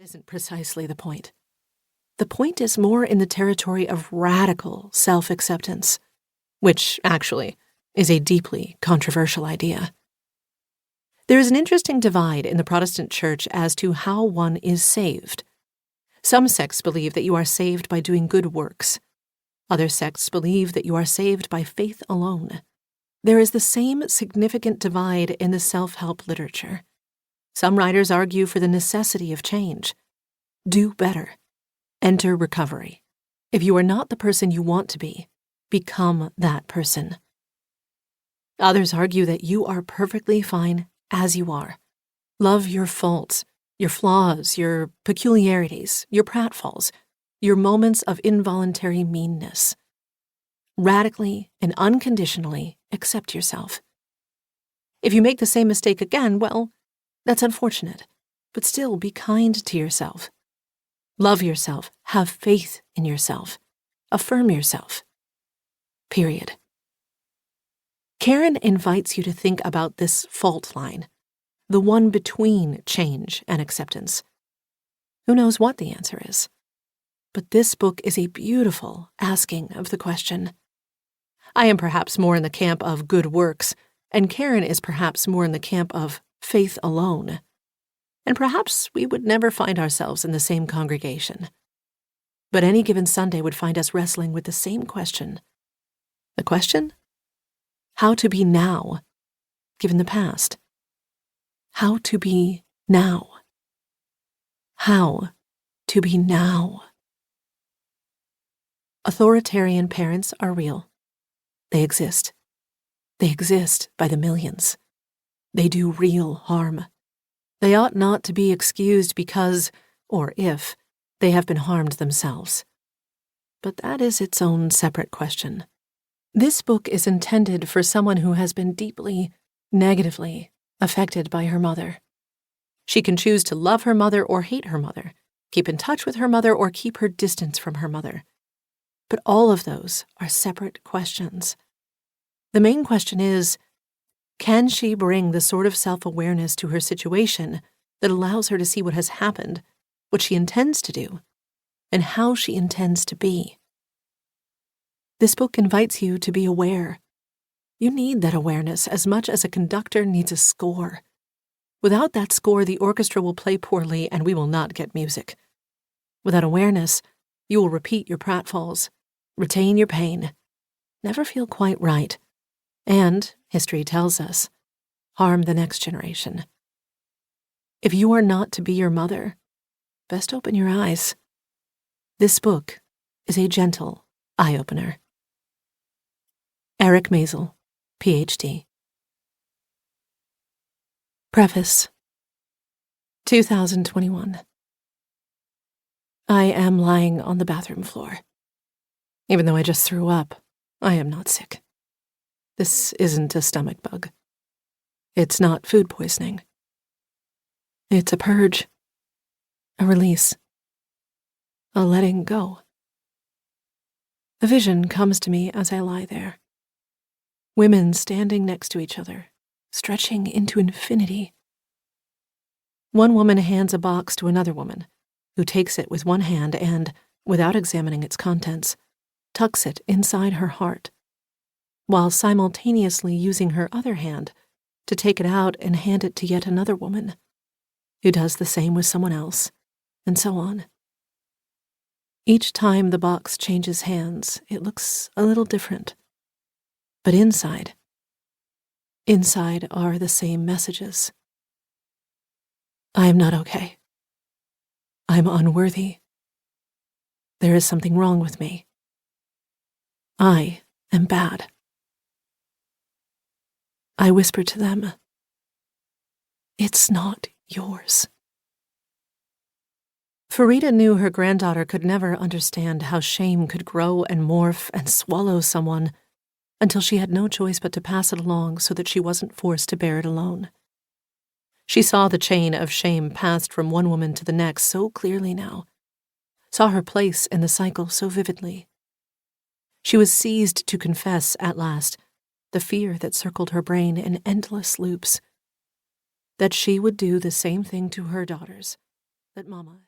isn't precisely the point. The point is more in the territory of radical self-acceptance, which, actually, is a deeply controversial idea. There is an interesting divide in the Protestant Church as to how one is saved. Some sects believe that you are saved by doing good works. Other sects believe that you are saved by faith alone. There is the same significant divide in the self-help literature. Some writers argue for the necessity of change. Do better. Enter recovery. If you are not the person you want to be, become that person. Others argue that you are perfectly fine as you are. Love your faults, your flaws, your peculiarities, your pratfalls, your moments of involuntary meanness. Radically and unconditionally accept yourself. If you make the same mistake again, well, that's unfortunate, but still be kind to yourself. Love yourself, have faith in yourself, affirm yourself. Period. Karen invites you to think about this fault line, the one between change and acceptance. Who knows what the answer is? But this book is a beautiful asking of the question. I am perhaps more in the camp of good works, and Karen is perhaps more in the camp of faith alone. And perhaps we would never find ourselves in the same congregation. But any given Sunday would find us wrestling with the same question. The question? How to be now, given the past. How to be now. How to be now. Authoritarian parents are real. They exist. They exist by the millions. They do real harm. They ought not to be excused because, or if, they have been harmed themselves. But that is its own separate question. This book is intended for someone who has been deeply, negatively affected by her mother. She can choose to love her mother or hate her mother, keep in touch with her mother or keep her distance from her mother. But all of those are separate questions. The main question is, can she bring the sort of self-awareness to her situation that allows her to see what has happened, what she intends to do, and how she intends to be? This book invites you to be aware. You need that awareness as much as a conductor needs a score. Without that score, the orchestra will play poorly and we will not get music. Without awareness, you will repeat your pratfalls, retain your pain, never feel quite right, and, history tells us, harm the next generation. If you are not to be your mother, best open your eyes. This book is a gentle eye-opener. Eric Maisel, Ph.D. Preface 2021. I am lying on the bathroom floor. Even though I just threw up, I am not sick. This isn't a stomach bug. It's not food poisoning. It's a purge, a release, a letting go. A vision comes to me as I lie there. Women standing next to each other, stretching into infinity. One woman hands a box to another woman, who takes it with one hand and, without examining its contents, tucks it inside her heart, while simultaneously using her other hand to take it out and hand it to yet another woman, who does the same with someone else, and so on. Each time the box changes hands, it looks a little different. But inside are the same messages. I am not okay. I am unworthy. There is something wrong with me. I am bad. I whisper to them, it's not yours. Farida knew her granddaughter could never understand how shame could grow and morph and swallow someone until she had no choice but to pass it along so that she wasn't forced to bear it alone. She saw the chain of shame passed from one woman to the next so clearly now, saw her place in the cycle so vividly. She was seized to confess, at last, the fear that circled her brain in endless loops, that she would do the same thing to her daughters that Mama